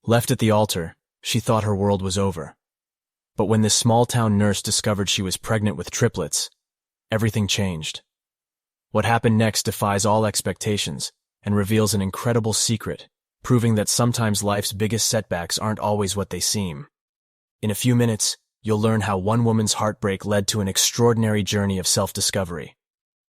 Left at the altar, she thought her world was over. But when this small-town nurse discovered she was pregnant with triplets, everything changed. What happened next defies all expectations and reveals an incredible secret, proving that sometimes life's biggest setbacks aren't always what they seem. In a few minutes, you'll learn how one woman's heartbreak led to an extraordinary journey of self-discovery.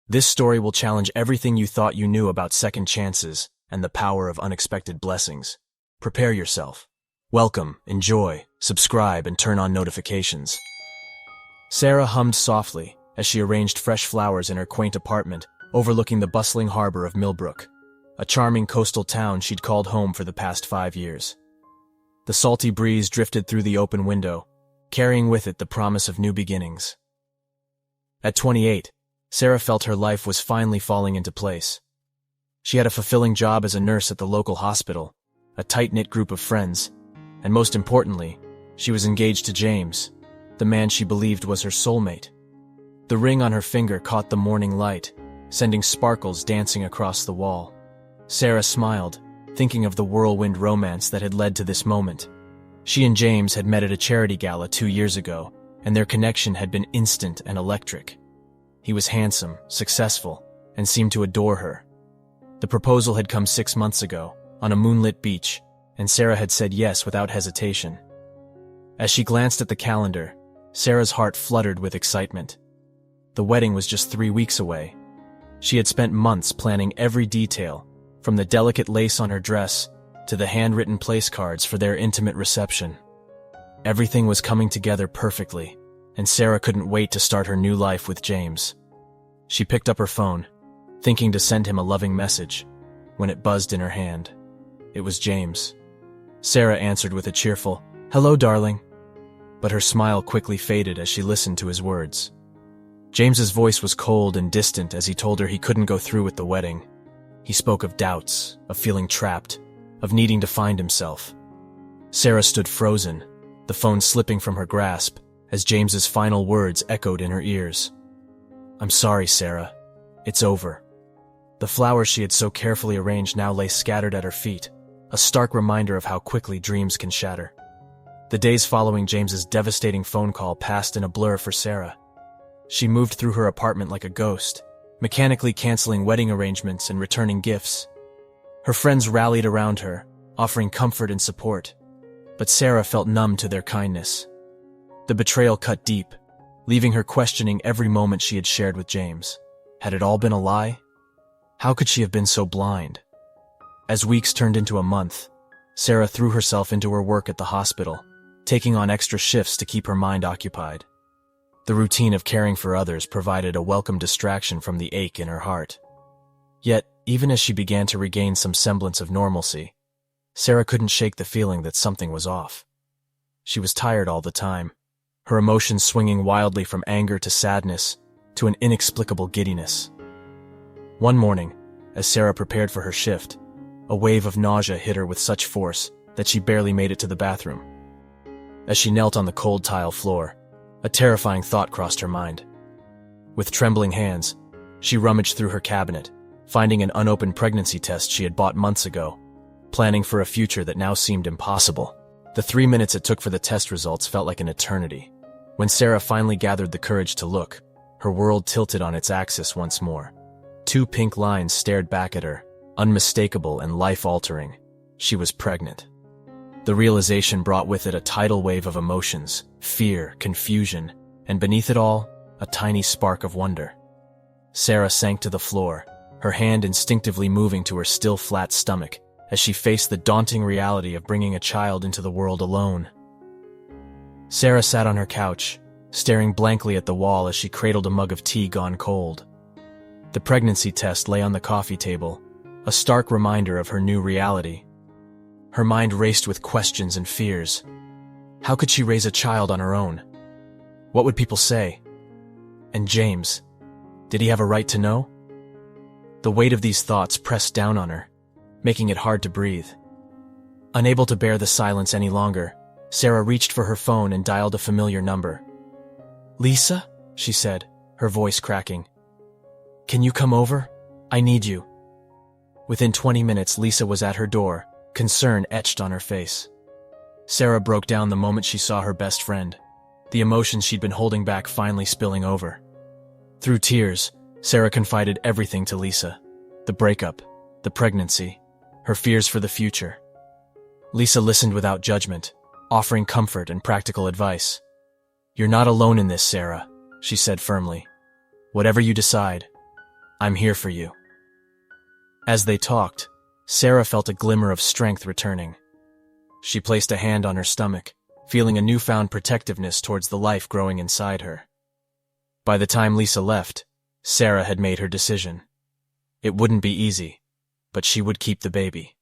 This story will challenge everything you thought you knew about second chances and the power of unexpected blessings. Prepare yourself. Welcome, enjoy, subscribe, and turn on notifications. Sarah hummed softly as she arranged fresh flowers in her quaint apartment overlooking the bustling harbor of Millbrook, a charming coastal town she'd called home for the past 5 years. The salty breeze drifted through the open window, carrying with it the promise of new beginnings. At 28, Sarah felt her life was finally falling into place. She had a fulfilling job as a nurse at the local hospital, a tight-knit group of friends, and most importantly, she was engaged to James, the man she believed was her soulmate. The ring on her finger caught the morning light, sending sparkles dancing across the wall. Sarah smiled, thinking of the whirlwind romance that had led to this moment. She and James had met at a charity gala 2 years ago, and their connection had been instant and electric. He was handsome, successful, and seemed to adore her. The proposal had come 6 months ago, on a moonlit beach, and Sarah had said yes without hesitation. As she glanced at the calendar, Sarah's heart fluttered with excitement. The wedding was just 3 weeks away. She had spent months planning every detail, from the delicate lace on her dress to the handwritten place cards for their intimate reception. Everything was coming together perfectly, and Sarah couldn't wait to start her new life with James. She picked up her phone, thinking to send him a loving message, when it buzzed in her hand. It was James. Sarah answered with a cheerful, "Hello, darling." But her smile quickly faded as she listened to his words. James's voice was cold and distant as he told her he couldn't go through with the wedding. He spoke of doubts, of feeling trapped, of needing to find himself. Sarah stood frozen, the phone slipping from her grasp as James's final words echoed in her ears. "I'm sorry, Sarah. It's over." The flowers she had so carefully arranged now lay scattered at her feet, a stark reminder of how quickly dreams can shatter. The days following James's devastating phone call passed in a blur for Sarah. She moved through her apartment like a ghost, mechanically canceling wedding arrangements and returning gifts. Her friends rallied around her, offering comfort and support, but Sarah felt numb to their kindness. The betrayal cut deep, leaving her questioning every moment she had shared with James. Had it all been a lie? How could she have been so blind? As weeks turned into a month, Sarah threw herself into her work at the hospital, taking on extra shifts to keep her mind occupied. The routine of caring for others provided a welcome distraction from the ache in her heart. Yet, even as she began to regain some semblance of normalcy, Sarah couldn't shake the feeling that something was off. She was tired all the time, her emotions swinging wildly from anger to sadness to an inexplicable giddiness. One morning, as Sarah prepared for her shift, a wave of nausea hit her with such force that she barely made it to the bathroom. As she knelt on the cold tile floor, a terrifying thought crossed her mind. With trembling hands, she rummaged through her cabinet, finding an unopened pregnancy test she had bought months ago, planning for a future that now seemed impossible. The 3 minutes it took for the test results felt like an eternity. When Sarah finally gathered the courage to look, her world tilted on its axis once more. 2 pink lines stared back at her, unmistakable and life-altering. She was pregnant. The realization brought with it a tidal wave of emotions, fear, confusion, and beneath it all, a tiny spark of wonder. Sarah sank to the floor, her hand instinctively moving to her still flat stomach as she faced the daunting reality of bringing a child into the world alone. Sarah sat on her couch, staring blankly at the wall as she cradled a mug of tea gone cold. The pregnancy test lay on the coffee table, a stark reminder of her new reality. Her mind raced with questions and fears. How could she raise a child on her own? What would people say? And James, did he have a right to know? The weight of these thoughts pressed down on her, making it hard to breathe. Unable to bear the silence any longer, Sarah reached for her phone and dialed a familiar number. "Lisa?" she said, her voice cracking. "Can you come over? I need you." Within 20 minutes, Lisa was at her door, concern etched on her face. Sarah broke down the moment she saw her best friend, the emotions she'd been holding back finally spilling over. Through tears, Sarah confided everything to Lisa: the breakup, the pregnancy, her fears for the future. Lisa listened without judgment, offering comfort and practical advice. "You're not alone in this, Sarah," she said firmly. "Whatever you decide, I'm here for you." As they talked, Sarah felt a glimmer of strength returning. She placed a hand on her stomach, feeling a newfound protectiveness towards the life growing inside her. By the time Lisa left, Sarah had made her decision. It wouldn't be easy, but she would keep the baby.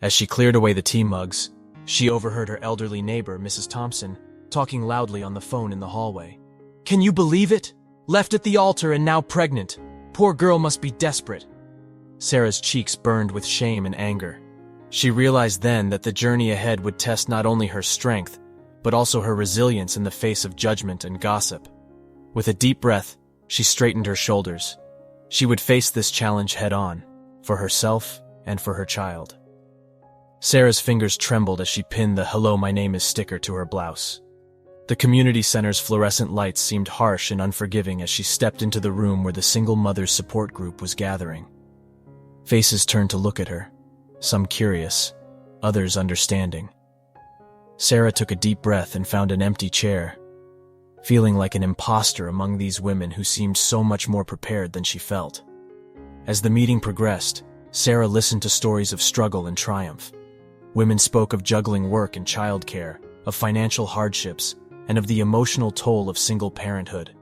As she cleared away the tea mugs, she overheard her elderly neighbor, Mrs. Thompson, talking loudly on the phone in the hallway. "Can you believe it? Left at the altar and now pregnant. Poor girl must be desperate." Sarah's cheeks burned with shame and anger. She realized then that the journey ahead would test not only her strength, but also her resilience in the face of judgment and gossip. With a deep breath, she straightened her shoulders. She would face this challenge head-on, for herself and for her child. Sarah's fingers trembled as she pinned the "Hello, my name is" sticker to her blouse. The community center's fluorescent lights seemed harsh and unforgiving as she stepped into the room where the single mother's support group was gathering. Faces turned to look at her, some curious, others understanding. Sarah took a deep breath and found an empty chair, feeling like an imposter among these women who seemed so much more prepared than she felt. As the meeting progressed, Sarah listened to stories of struggle and triumph. Women spoke of juggling work and childcare, of financial hardships, and of the emotional toll of single parenthood.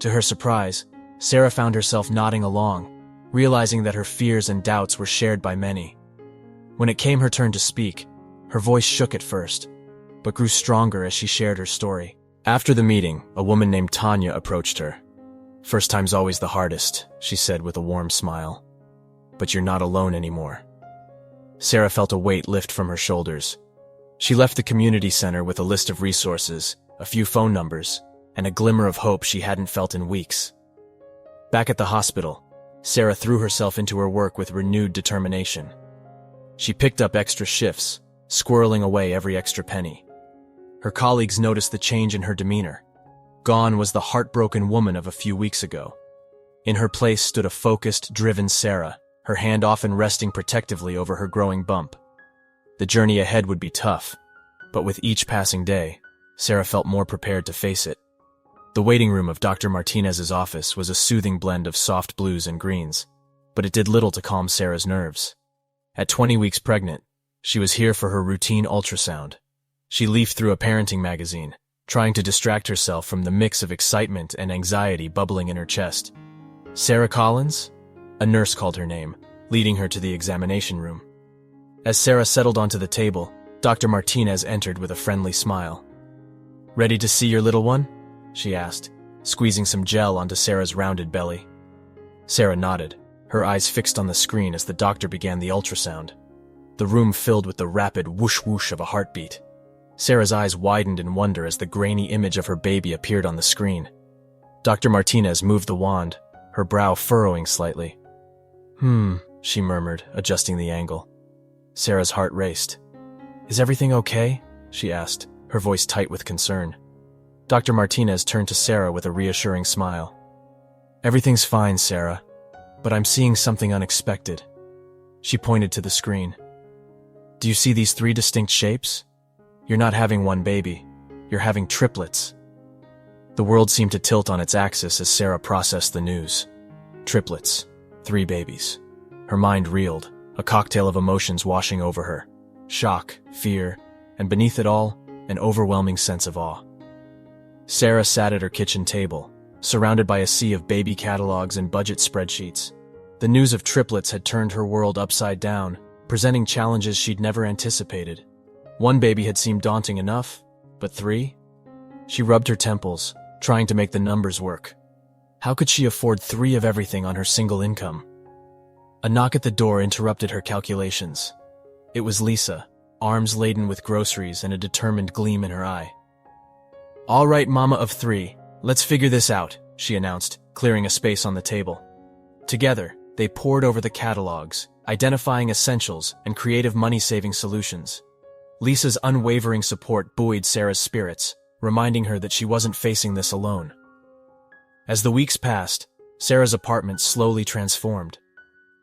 To her surprise, Sarah found herself nodding along, realizing that her fears and doubts were shared by many. When it came her turn to speak, her voice shook at first, but grew stronger as she shared her story. After the meeting, a woman named Tanya approached her. "First time's always the hardest," she said with a warm smile. "But you're not alone anymore." Sarah felt a weight lift from her shoulders. She left the community center with a list of resources, a few phone numbers, and a glimmer of hope she hadn't felt in weeks. Back at the hospital, Sarah threw herself into her work with renewed determination. She picked up extra shifts, squirreling away every extra penny. Her colleagues noticed the change in her demeanor. Gone was the heartbroken woman of a few weeks ago. In her place stood a focused, driven Sarah, her hand often resting protectively over her growing bump. The journey ahead would be tough, but with each passing day, Sarah felt more prepared to face it. The waiting room of Dr. Martinez's office was a soothing blend of soft blues and greens, but it did little to calm Sarah's nerves. At 20 weeks pregnant, she was here for her routine ultrasound. She leafed through a parenting magazine, trying to distract herself from the mix of excitement and anxiety bubbling in her chest. Sarah Collins? A nurse called her name, leading her to the examination room. As Sarah settled onto the table, Dr. Martinez entered with a friendly smile. "Ready to see your little one?" she asked, squeezing some gel onto Sarah's rounded belly. Sarah nodded, her eyes fixed on the screen as the doctor began the ultrasound. The room filled with the rapid whoosh-whoosh of a heartbeat. Sarah's eyes widened in wonder as the grainy image of her baby appeared on the screen. Dr. Martinez moved the wand, her brow furrowing slightly. She murmured, adjusting the angle. Sarah's heart raced. "Is everything okay?" she asked, her voice tight with concern. Dr. Martinez turned to Sarah with a reassuring smile. "Everything's fine, Sarah, but I'm seeing something unexpected." She pointed to the screen. "Do you see these 3 distinct shapes? You're not having one baby, you're having triplets." The world seemed to tilt on its axis as Sarah processed the news. Triplets, 3 babies. Her mind reeled, a cocktail of emotions washing over her. Shock, fear, and beneath it all, an overwhelming sense of awe. Sarah sat at her kitchen table, surrounded by a sea of baby catalogs and budget spreadsheets. The news of triplets had turned her world upside down, presenting challenges she'd never anticipated. 1 baby had seemed daunting enough, but 3? She rubbed her temples, trying to make the numbers work. How could she afford 3 of everything on her single income? A knock at the door interrupted her calculations. It was Lisa, arms laden with groceries and a determined gleam in her eye. "All right, mama of 3, let's figure this out," she announced, clearing a space on the table. Together, they pored over the catalogs, identifying essentials and creative money-saving solutions. Lisa's unwavering support buoyed Sarah's spirits, reminding her that she wasn't facing this alone. As the weeks passed, Sarah's apartment slowly transformed.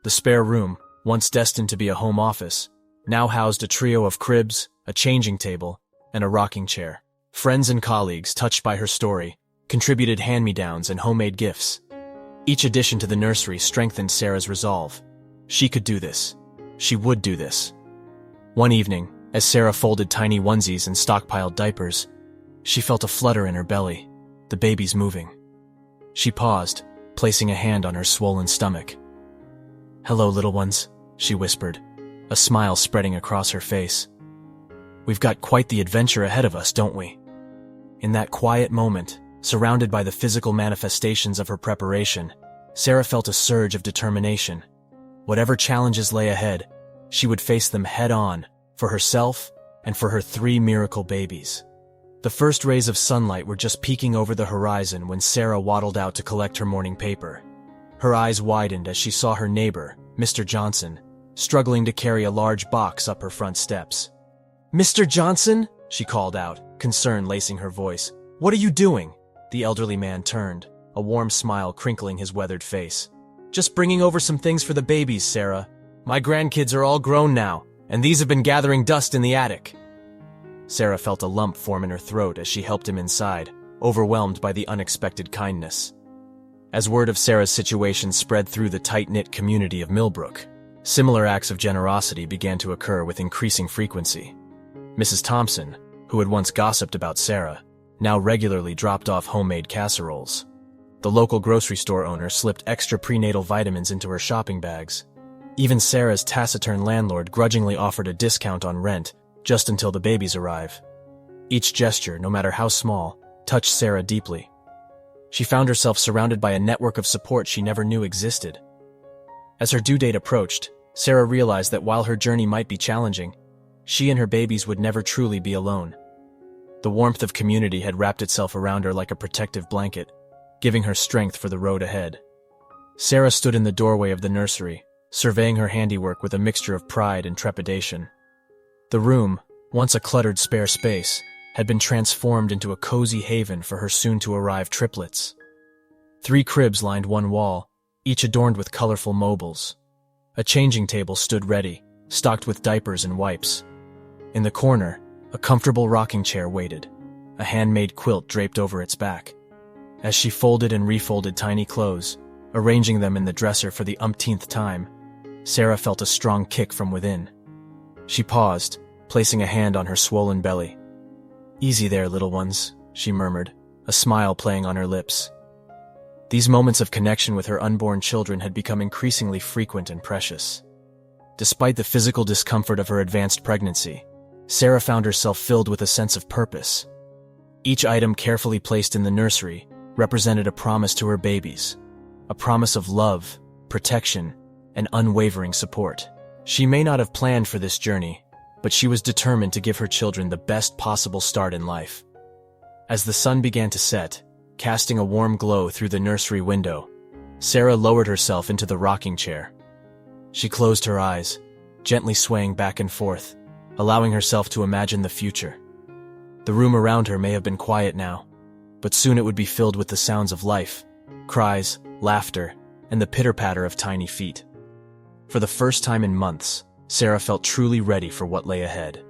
The spare room, once destined to be a home office, now housed a trio of cribs, a changing table, and a rocking chair. Friends and colleagues, touched by her story, contributed hand-me-downs and homemade gifts. Each addition to the nursery strengthened Sarah's resolve. She could do this. She would do this. One evening, as Sarah folded tiny onesies and stockpiled diapers, she felt a flutter in her belly, the baby's moving. She paused, placing a hand on her swollen stomach. "Hello, little ones," she whispered, a smile spreading across her face. "We've got quite the adventure ahead of us, don't we?" In that quiet moment, surrounded by the physical manifestations of her preparation, Sarah felt a surge of determination. Whatever challenges lay ahead, she would face them head-on, for herself and for her 3 miracle babies. The first rays of sunlight were just peeking over the horizon when Sarah waddled out to collect her morning paper. Her eyes widened as she saw her neighbor, Mr. Johnson, struggling to carry a large box up her front steps. "Mr. Johnson?" she called out, concern lacing her voice. "What are you doing?" The elderly man turned, a warm smile crinkling his weathered face. "Just bringing over some things for the babies, Sarah. My grandkids are all grown now, and these have been gathering dust in the attic." Sarah felt a lump form in her throat as she helped him inside, overwhelmed by the unexpected kindness. As word of Sarah's situation spread through the tight-knit community of Millbrook, similar acts of generosity began to occur with increasing frequency. Mrs. Thompson, who had once gossiped about Sarah, now regularly dropped off homemade casseroles. The local grocery store owner slipped extra prenatal vitamins into her shopping bags. Even Sarah's taciturn landlord grudgingly offered a discount on rent just until the babies arrive. Each gesture, no matter how small, touched Sarah deeply. She found herself surrounded by a network of support she never knew existed. As her due date approached, Sarah realized that while her journey might be challenging, she and her babies would never truly be alone. The warmth of community had wrapped itself around her like a protective blanket, giving her strength for the road ahead. Sarah stood in the doorway of the nursery, surveying her handiwork with a mixture of pride and trepidation. The room, once a cluttered spare space, had been transformed into a cozy haven for her soon-to-arrive triplets. 3 cribs lined one wall, each adorned with colorful mobiles. A changing table stood ready, stocked with diapers and wipes. In the corner, a comfortable rocking chair waited, a handmade quilt draped over its back. As she folded and refolded tiny clothes, arranging them in the dresser for the umpteenth time, Sarah felt a strong kick from within. She paused, placing a hand on her swollen belly. "Easy there, little ones," she murmured, a smile playing on her lips. These moments of connection with her unborn children had become increasingly frequent and precious. Despite the physical discomfort of her advanced pregnancy, Sarah found herself filled with a sense of purpose. Each item carefully placed in the nursery represented a promise to her babies, a promise of love, protection, and unwavering support. She may not have planned for this journey, but she was determined to give her children the best possible start in life. As the sun began to set, casting a warm glow through the nursery window, Sarah lowered herself into the rocking chair. She closed her eyes, gently swaying back and forth, allowing herself to imagine the future. The room around her may have been quiet now, but soon it would be filled with the sounds of life, cries, laughter, and the pitter-patter of tiny feet. For the first time in months, Sarah felt truly ready for what lay ahead.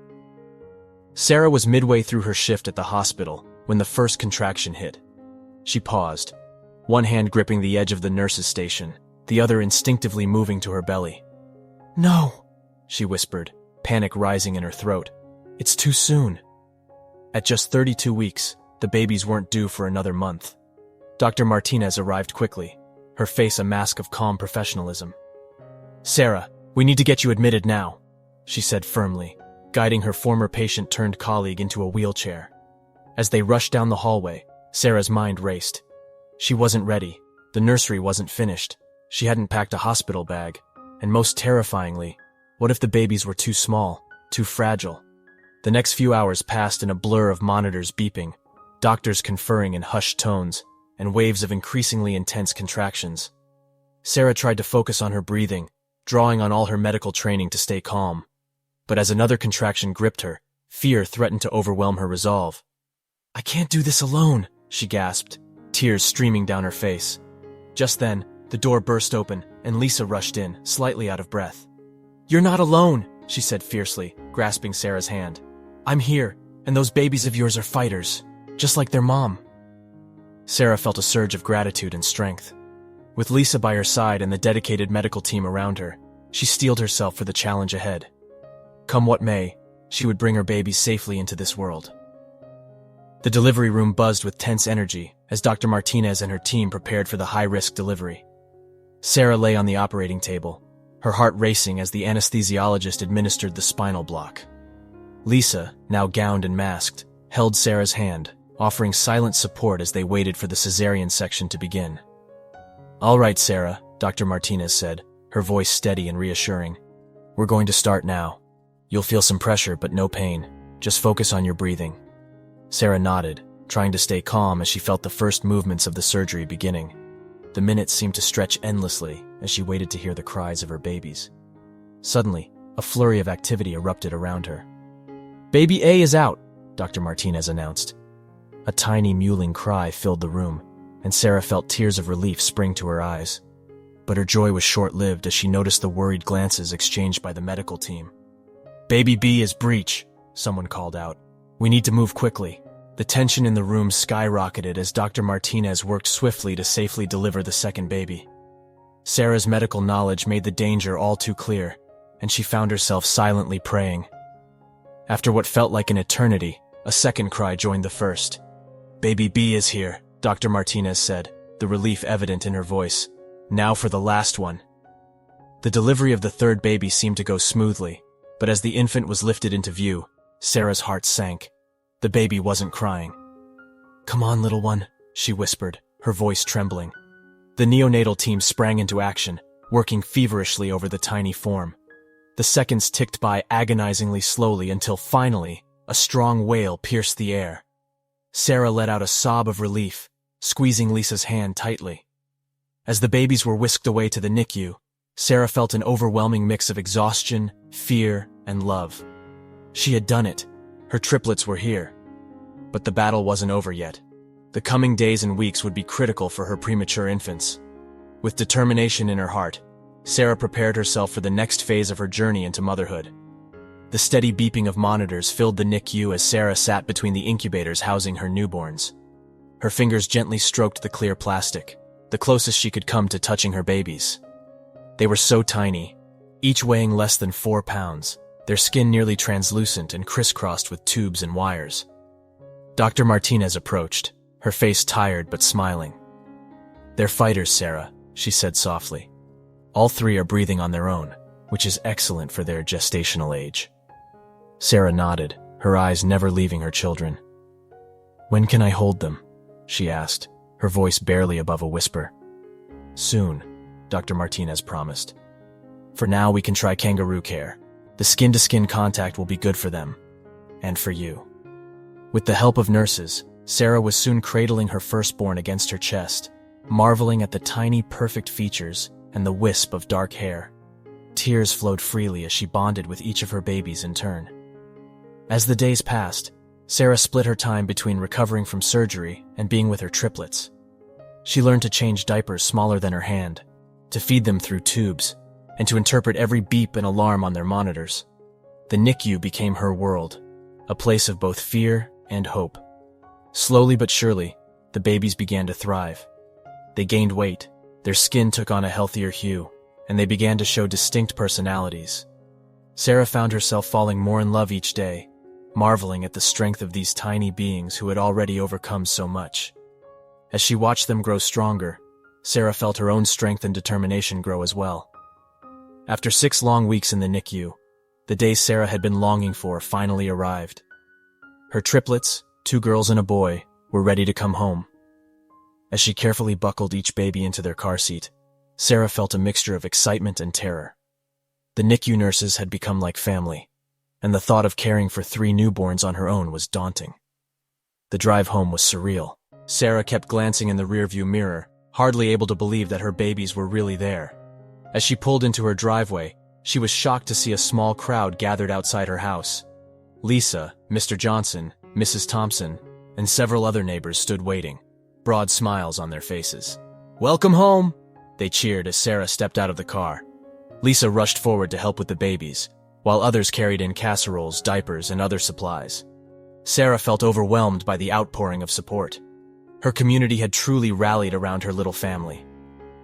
Sarah was midway through her shift at the hospital when the first contraction hit. She paused, one hand gripping the edge of the nurse's station, the other instinctively moving to her belly. "No," she whispered, panic rising in her throat. "It's too soon." At just 32 weeks, the babies weren't due for another month. Dr. Martinez arrived quickly, her face a mask of calm professionalism. "Sarah, we need to get you admitted now," she said firmly, guiding her former patient-turned-colleague into a wheelchair. As they rushed down the hallway, Sarah's mind raced. She wasn't ready. The nursery wasn't finished. She hadn't packed a hospital bag. And most terrifyingly, what if the babies were too small, too fragile? The next few hours passed in a blur of monitors beeping, doctors conferring in hushed tones, and waves of increasingly intense contractions. Sarah tried to focus on her breathing, drawing on all her medical training to stay calm. But as another contraction gripped her, Fear threatened to overwhelm her resolve. "I can't do this alone," she gasped, tears streaming down her face. Just then, the door burst open, and Lisa rushed in, slightly out of breath. "You're not alone," she said fiercely, grasping Sarah's hand. "I'm here, and those babies of yours are fighters, just like their mom." Sarah felt a surge of gratitude and strength. With Lisa by her side and the dedicated medical team around her, she steeled herself for the challenge ahead. Come what may, she would bring her babies safely into this world. The delivery room buzzed with tense energy as Dr. Martinez and her team prepared for the high-risk delivery. Sarah lay on the operating table, her heart racing as the anesthesiologist administered the spinal block. Lisa, now gowned and masked, held Sarah's hand, offering silent support as they waited for the cesarean section to begin. "All right, Sarah," Dr. Martinez said, her voice steady and reassuring. "We're going to start now. You'll feel some pressure, but no pain. Just focus on your breathing." Sarah nodded, trying to stay calm as she felt the first movements of the surgery beginning. The minutes seemed to stretch endlessly as she waited to hear the cries of her babies. Suddenly, a flurry of activity erupted around her. "Baby A is out," Dr. Martinez announced. A tiny mewling cry filled the room, and Sarah felt tears of relief spring to her eyes. But her joy was short-lived as she noticed the worried glances exchanged by the medical team. "Baby B is breech," someone called out. "We need to move quickly." The tension in the room skyrocketed as Dr. Martinez worked swiftly to safely deliver the second baby. Sarah's medical knowledge made the danger all too clear, and she found herself silently praying. After what felt like an eternity, a second cry joined the first. "Baby B is here," Dr. Martinez said, the relief evident in her voice. "Now for the last one." The delivery of the third baby seemed to go smoothly, but as the infant was lifted into view, Sarah's heart sank. The baby wasn't crying. "Come on, little one," she whispered, her voice trembling. The neonatal team sprang into action, working feverishly over the tiny form. The seconds ticked by agonizingly slowly until finally, a strong wail pierced the air. Sarah let out a sob of relief, squeezing Lisa's hand tightly. As the babies were whisked away to the NICU, Sarah felt an overwhelming mix of exhaustion, fear, and love. She had done it. Her triplets were here. But the battle wasn't over yet. The coming days and weeks would be critical for her premature infants. With determination in her heart, Sarah prepared herself for the next phase of her journey into motherhood. The steady beeping of monitors filled the NICU as Sarah sat between the incubators housing her newborns. Her fingers gently stroked the clear plastic, the closest she could come to touching her babies. They were so tiny, each weighing less than 4 pounds, their skin nearly translucent and crisscrossed with tubes and wires. Dr. Martinez approached, her face tired but smiling. "They're fighters, Sarah," she said softly. "All 3 are breathing on their own, which is excellent for their gestational age." Sarah nodded, her eyes never leaving her children. "When can I hold them?" she asked, her voice barely above a whisper. "Soon," Dr. Martinez promised. "For now, we can try kangaroo care. The skin-to-skin contact will be good for them. And for you." With the help of nurses, Sarah was soon cradling her firstborn against her chest, marveling at the tiny, perfect features and the wisp of dark hair. Tears flowed freely as she bonded with each of her babies in turn. As the days passed, Sarah split her time between recovering from surgery and being with her triplets. She learned to change diapers smaller than her hand, to feed them through tubes, and to interpret every beep and alarm on their monitors. The NICU became her world, a place of both fear and hope. Slowly but surely, the babies began to thrive. They gained weight, their skin took on a healthier hue, and they began to show distinct personalities. Sarah found herself falling more in love each day, marveling at the strength of these tiny beings who had already overcome so much. As she watched them grow stronger, Sarah felt her own strength and determination grow as well. After 6 long weeks in the NICU, the day Sarah had been longing for finally arrived. Her triplets, 2 girls and a boy, were ready to come home. As she carefully buckled each baby into their car seat, Sarah felt a mixture of excitement and terror. The NICU nurses had become like family, and the thought of caring for 3 newborns on her own was daunting. The drive home was surreal. Sarah kept glancing in the rearview mirror, hardly able to believe that her babies were really there. As she pulled into her driveway, she was shocked to see a small crowd gathered outside her house. Lisa, Mr. Johnson, Mrs. Thompson, and several other neighbors stood waiting, broad smiles on their faces. "Welcome home!" they cheered as Sarah stepped out of the car. Lisa rushed forward to help with the babies, while others carried in casseroles, diapers, and other supplies. Sarah felt overwhelmed by the outpouring of support. Her community had truly rallied around her little family.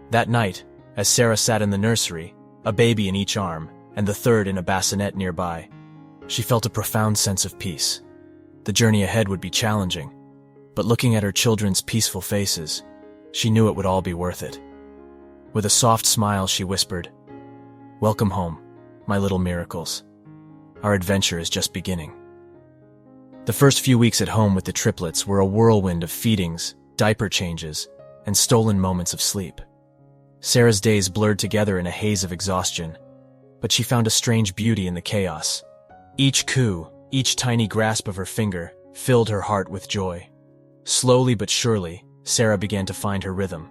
That night, as Sarah sat in the nursery, a baby in each arm, and the third in a bassinet nearby, she felt a profound sense of peace. The journey ahead would be challenging, but looking at her children's peaceful faces, she knew it would all be worth it. With a soft smile, she whispered, "Welcome home, my little miracles. Our adventure is just beginning." The first few weeks at home with the triplets were a whirlwind of feedings, diaper changes, and stolen moments of sleep. Sarah's days blurred together in a haze of exhaustion, but she found a strange beauty in the chaos. Each coo, each tiny grasp of her finger, filled her heart with joy. Slowly but surely, Sarah began to find her rhythm.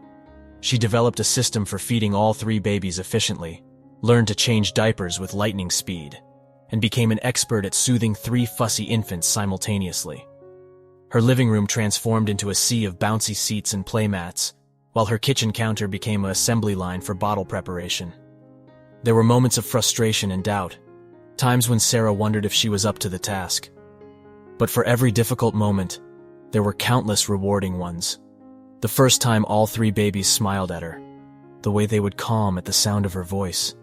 She developed a system for feeding all 3 babies efficiently, learned to change diapers with lightning speed, and became an expert at soothing 3 fussy infants simultaneously. Her living room transformed into a sea of bouncy seats and playmats, while her kitchen counter became an assembly line for bottle preparation. There were moments of frustration and doubt, times when Sarah wondered if she was up to the task. But for every difficult moment, there were countless rewarding ones. The first time all 3 babies smiled at her, the way they would calm at the sound of her voice,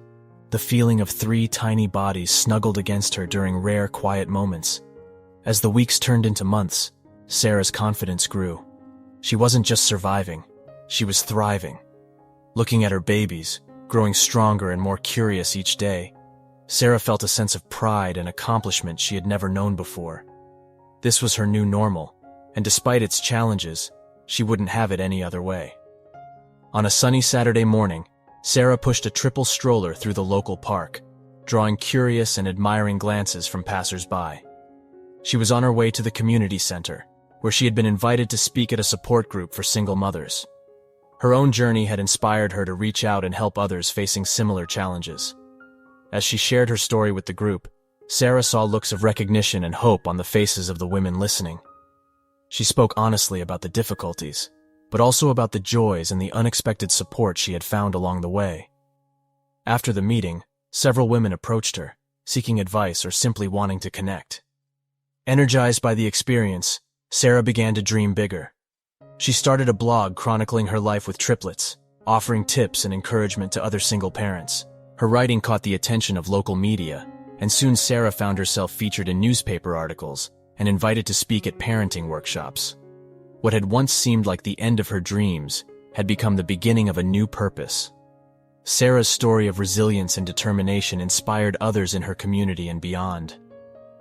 the feeling of 3 tiny bodies snuggled against her during rare, quiet moments. As the weeks turned into months, Sarah's confidence grew. She wasn't just surviving, she was thriving. Looking at her babies, growing stronger and more curious each day, Sarah felt a sense of pride and accomplishment she had never known before. This was her new normal, and despite its challenges, she wouldn't have it any other way. On a sunny Saturday morning, Sarah pushed a triple stroller through the local park, drawing curious and admiring glances from passers-by. She was on her way to the community center, where she had been invited to speak at a support group for single mothers. Her own journey had inspired her to reach out and help others facing similar challenges. As she shared her story with the group, Sarah saw looks of recognition and hope on the faces of the women listening. She spoke honestly about the difficulties, but also about the joys and the unexpected support she had found along the way. After the meeting, several women approached her, seeking advice or simply wanting to connect. Energized by the experience, Sarah began to dream bigger. She started a blog chronicling her life with triplets, offering tips and encouragement to other single parents. Her writing caught the attention of local media, and soon Sarah found herself featured in newspaper articles and invited to speak at parenting workshops. What had once seemed like the end of her dreams had become the beginning of a new purpose. Sarah's story of resilience and determination inspired others in her community and beyond.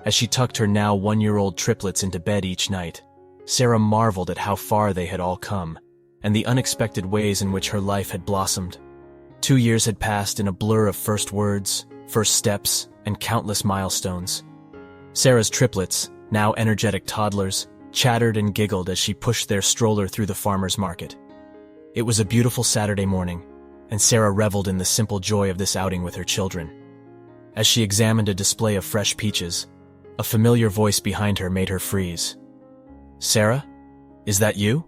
As she tucked her now 1-year-old triplets into bed each night, Sarah marveled at how far they had all come and the unexpected ways in which her life had blossomed. 2 years had passed in a blur of first words, first steps, and countless milestones. Sarah's triplets, now energetic toddlers, chattered and giggled as she pushed their stroller through the farmer's market. It was a beautiful Saturday morning, and Sarah reveled in the simple joy of this outing with her children. As she examined a display of fresh peaches, a familiar voice behind her made her freeze. "Sarah? Is that you?"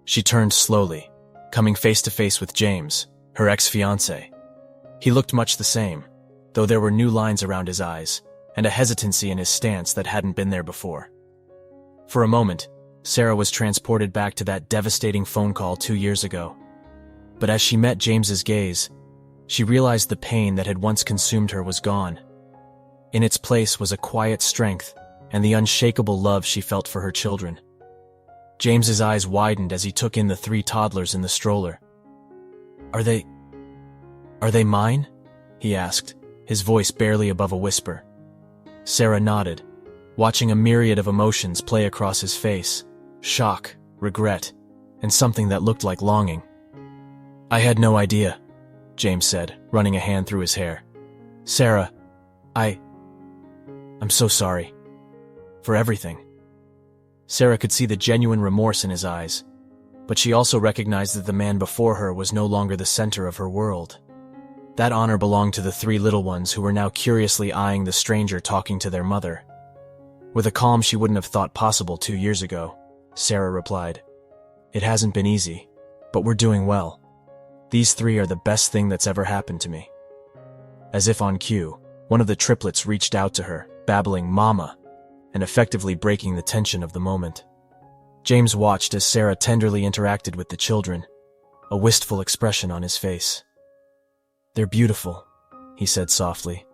She turned slowly, coming face to face with James, her ex-fiancé. He looked much the same, though there were new lines around his eyes and a hesitancy in his stance that hadn't been there before. For a moment, Sarah was transported back to that devastating phone call 2 years ago. But as she met James's gaze, she realized the pain that had once consumed her was gone. In its place was a quiet strength and the unshakable love she felt for her children. James's eyes widened as he took in the 3 toddlers in the stroller. Are they mine?" he asked, his voice barely above a whisper. Sarah nodded, watching a myriad of emotions play across his face: shock, regret, and something that looked like longing. "I had no idea," James said, running a hand through his hair. "Sarah, I'm so sorry. For everything." Sarah could see the genuine remorse in his eyes, but she also recognized that the man before her was no longer the center of her world. That honor belonged to the 3 little ones who were now curiously eyeing the stranger talking to their mother. With a calm she wouldn't have thought possible 2 years ago, Sarah replied, "It hasn't been easy, but we're doing well. These 3 are the best thing that's ever happened to me." As if on cue, one of the triplets reached out to her, babbling "Mama," and effectively breaking the tension of the moment. James watched as Sarah tenderly interacted with the children, a wistful expression on his face. "They're beautiful," he said softly.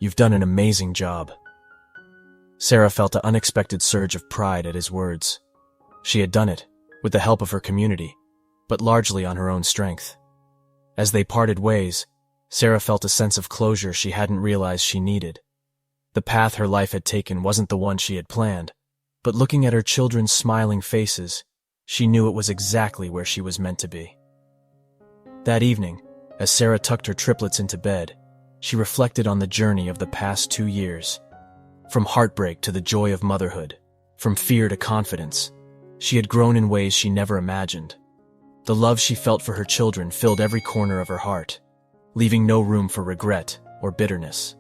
"You've done an amazing job." Sarah felt an unexpected surge of pride at his words. She had done it, with the help of her community, but largely on her own strength. As they parted ways, Sarah felt a sense of closure she hadn't realized she needed. The path her life had taken wasn't the one she had planned, but looking at her children's smiling faces, she knew it was exactly where she was meant to be. That evening, as Sarah tucked her triplets into bed, she reflected on the journey of the past 2 years. From heartbreak to the joy of motherhood, from fear to confidence, she had grown in ways she never imagined. The love she felt for her children filled every corner of her heart, leaving no room for regret or bitterness.